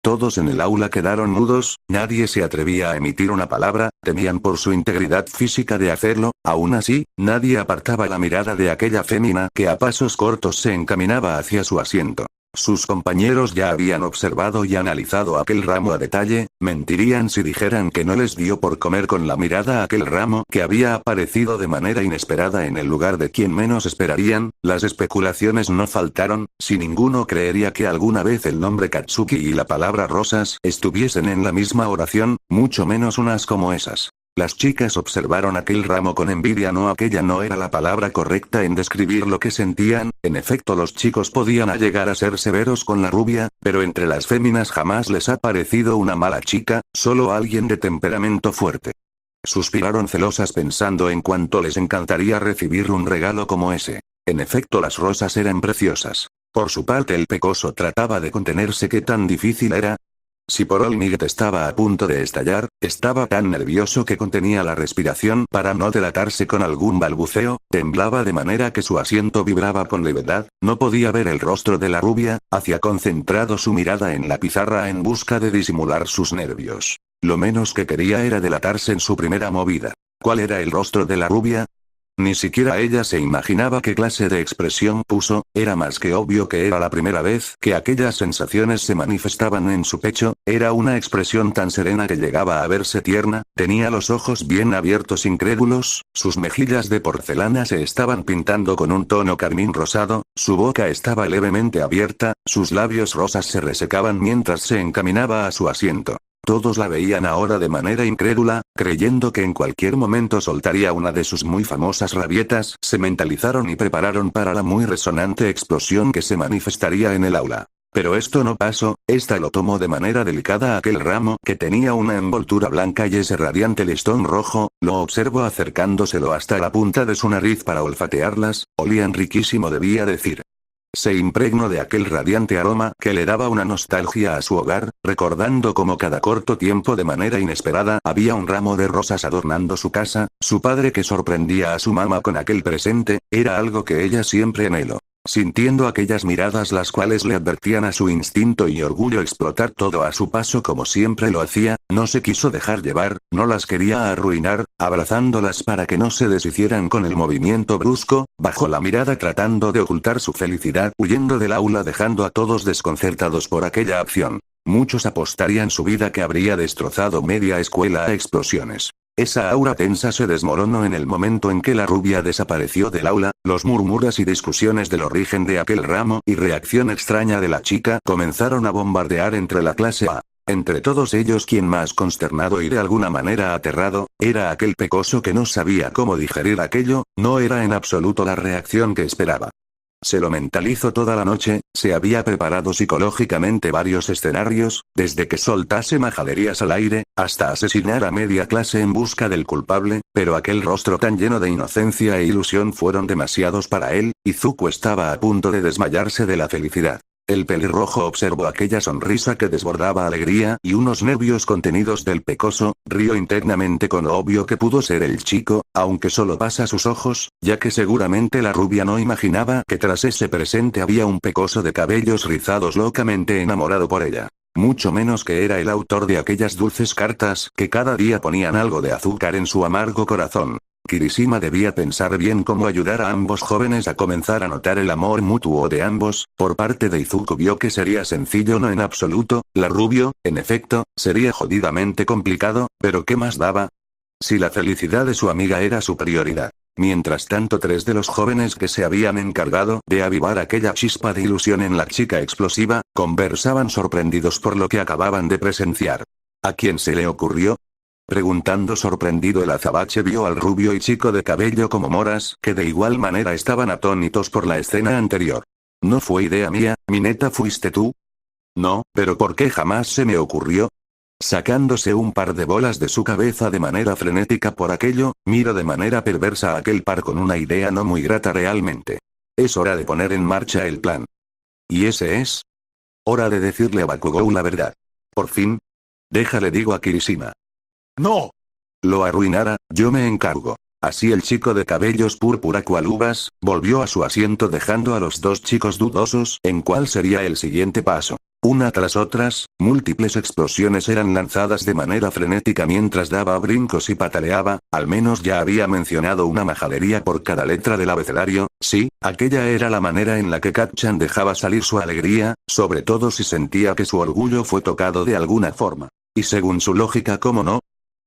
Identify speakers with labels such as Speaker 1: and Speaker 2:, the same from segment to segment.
Speaker 1: Todos en el aula quedaron mudos, nadie se atrevía a emitir una palabra, temían por su integridad física de hacerlo, aún así, nadie apartaba la mirada de aquella fémina que a pasos cortos se encaminaba hacia su asiento. Sus compañeros ya habían observado y analizado aquel ramo a detalle, mentirían si dijeran que no les dio por comer con la mirada aquel ramo que había aparecido de manera inesperada en el lugar de quien menos esperarían. Las especulaciones no faltaron, si ninguno creería que alguna vez el nombre Katsuki y la palabra rosas estuviesen en la misma oración, mucho menos unas como esas. Las chicas observaron aquel ramo con envidia. No, aquella no era la palabra correcta en describir lo que sentían. En efecto, los chicos podían llegar a ser severos con la rubia, pero entre las féminas jamás les ha parecido una mala chica, solo alguien de temperamento fuerte. Suspiraron celosas pensando en cuánto les encantaría recibir un regalo como ese. En efecto, las rosas eran preciosas. Por su parte, el pecoso trataba de contenerse. ¿Qué tan difícil era? Si por Olmiguet estaba a punto de estallar, estaba tan nervioso que contenía la respiración para no delatarse con algún balbuceo, temblaba de manera que su asiento vibraba con levedad, no podía ver el rostro de la rubia, hacía concentrado su mirada en la pizarra en busca de disimular sus nervios. Lo menos que quería era delatarse en su primera movida. ¿Cuál era el rostro de la rubia? Ni siquiera ella se imaginaba qué clase de expresión puso, era más que obvio que era la primera vez que aquellas sensaciones se manifestaban en su pecho, era una expresión tan serena que llegaba a verse tierna, tenía los ojos bien abiertos incrédulos, sus mejillas de porcelana se estaban pintando con un tono carmín rosado, su boca estaba levemente abierta, sus labios rosas se resecaban mientras se encaminaba a su asiento. Todos la veían ahora de manera incrédula, creyendo que en cualquier momento soltaría una de sus muy famosas rabietas. Se mentalizaron y prepararon para la muy resonante explosión que se manifestaría en el aula. Pero esto no pasó, esta lo tomó de manera delicada aquel ramo que tenía una envoltura blanca y ese radiante listón rojo, lo observó acercándoselo hasta la punta de su nariz para olfatearlas, olían riquísimo, debía decir. Se impregnó de aquel radiante aroma que le daba una nostalgia a su hogar, recordando cómo cada corto tiempo de manera inesperada había un ramo de rosas adornando su casa, su padre que sorprendía a su mamá con aquel presente, era algo que ella siempre anheló. Sintiendo aquellas miradas las cuales le advertían a su instinto y orgullo explotar todo a su paso como siempre lo hacía, no se quiso dejar llevar, no las quería arruinar, abrazándolas para que no se deshicieran con el movimiento brusco, bajó la mirada tratando de ocultar su felicidad, huyendo del aula dejando a todos desconcertados por aquella acción. Muchos apostarían su vida que habría destrozado media escuela a explosiones. Esa aura tensa se desmoronó en el momento en que la rubia desapareció del aula, los murmuras y discusiones del origen de aquel ramo y reacción extraña de la chica comenzaron a bombardear entre la clase A. Entre todos ellos quien más consternado y de alguna manera aterrado, era aquel pecoso que no sabía cómo digerir aquello, no era en absoluto la reacción que esperaba. Se lo mentalizó toda la noche, se había preparado psicológicamente varios escenarios, desde que soltase majaderías al aire, hasta asesinar a media clase en busca del culpable, pero aquel rostro tan lleno de inocencia e ilusión fueron demasiados para él, y Zuko estaba a punto de desmayarse de la felicidad. El pelirrojo observó aquella sonrisa que desbordaba alegría y unos nervios contenidos del pecoso, rió internamente con lo obvio que pudo ser el chico, aunque solo pasa sus ojos, ya que seguramente la rubia no imaginaba que tras ese presente había un pecoso de cabellos rizados locamente enamorado por ella. Mucho menos que era el autor de aquellas dulces cartas que cada día ponían algo de azúcar en su amargo corazón. Kirishima debía pensar bien cómo ayudar a ambos jóvenes a comenzar a notar el amor mutuo de ambos. Por parte de Izuku vio que sería sencillo, no en absoluto, la rubio, en efecto, sería jodidamente complicado, pero ¿qué más daba? Si la felicidad de su amiga era su prioridad. Mientras tanto, tres de los jóvenes que se habían encargado de avivar aquella chispa de ilusión en la chica explosiva, conversaban sorprendidos por lo que acababan de presenciar. ¿A quién se le ocurrió? Preguntando sorprendido, el azabache vio al rubio y chico de cabello como moras, que de igual manera estaban atónitos por la escena anterior. ¿No fue idea mía, Mineta, fuiste tú? No, pero ¿por qué jamás se me ocurrió? Sacándose un par de bolas de su cabeza de manera frenética por aquello, miró de manera perversa a aquel par con una idea no muy grata realmente. Es hora de poner en marcha el plan. ¿Y ese es? Hora de decirle a Bakugou la verdad. Por fin. Déjale, digo a Kirishima.
Speaker 2: ¡No!
Speaker 1: Lo arruinara, yo me encargo. Así el chico de cabellos púrpura cual uvas, volvió a su asiento dejando a los dos chicos dudosos en cuál sería el siguiente paso. Una tras otras, múltiples explosiones eran lanzadas de manera frenética mientras daba brincos y pataleaba, al menos ya había mencionado una majadería por cada letra del abecedario. Sí, aquella era la manera en la que Kacchan dejaba salir su alegría, sobre todo si sentía que su orgullo fue tocado de alguna forma. Y según su lógica, ¿cómo no?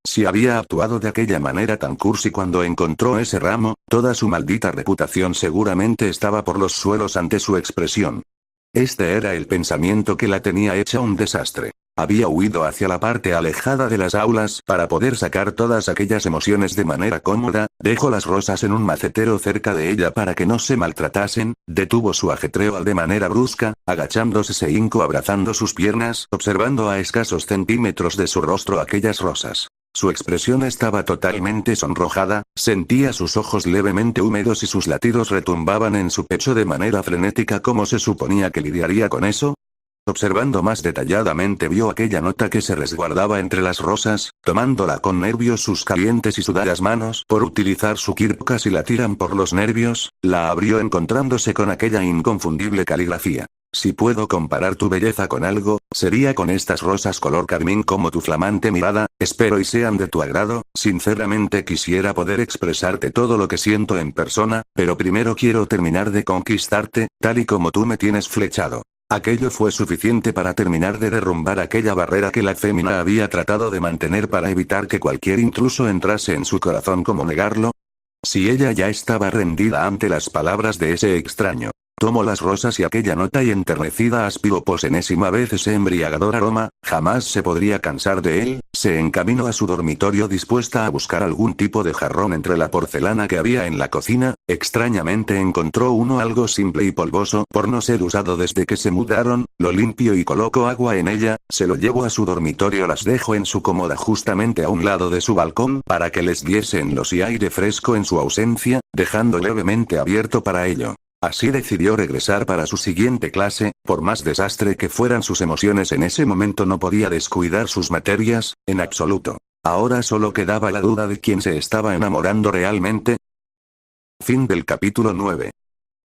Speaker 1: Si había actuado de aquella manera tan cursi cuando encontró ese ramo, toda su maldita reputación seguramente estaba por los suelos ante su expresión. Este era el pensamiento que la tenía hecha un desastre. Había huido hacia la parte alejada de las aulas para poder sacar todas aquellas emociones de manera cómoda, dejó las rosas en un macetero cerca de ella para que no se maltratasen, detuvo su ajetreo de manera brusca, agachándose se hincó abrazando sus piernas, observando a escasos centímetros de su rostro aquellas rosas. Su expresión estaba totalmente sonrojada, sentía sus ojos levemente húmedos y sus latidos retumbaban en su pecho de manera frenética. ¿Cómo se suponía que lidiaría con eso? Observando más detalladamente vio aquella nota que se resguardaba entre las rosas, tomándola con nervios sus calientes y sudadas manos por utilizar su kirpa casi la tiran por los nervios, la abrió encontrándose con aquella inconfundible caligrafía. Si puedo comparar tu belleza con algo, sería con estas rosas color carmín como tu flamante mirada, espero y sean de tu agrado. Sinceramente quisiera poder expresarte todo lo que siento en persona, pero primero quiero terminar de conquistarte, tal y como tú me tienes flechado. Aquello fue suficiente para terminar de derrumbar aquella barrera que la fémina había tratado de mantener para evitar que cualquier intruso entrase en su corazón. ¿Cómo negarlo? Si ella ya estaba rendida ante las palabras de ese extraño. Tomó las rosas y aquella nota y enternecida aspiró por enésima vez ese embriagador aroma, jamás se podría cansar de él, se encaminó a su dormitorio dispuesta a buscar algún tipo de jarrón entre la porcelana que había en la cocina, extrañamente encontró uno algo simple y polvoso por no ser usado desde que se mudaron, lo limpió y colocó agua en ella, se lo llevó a su dormitorio, las dejó en su cómoda justamente a un lado de su balcón para que les diesen luz y aire fresco en su ausencia, dejando levemente abierto para ello. Así decidió regresar para su siguiente clase, por más desastre que fueran sus emociones en ese momento no podía descuidar sus materias, en absoluto. Ahora solo quedaba la duda de quién se estaba enamorando realmente. Fin del capítulo 9.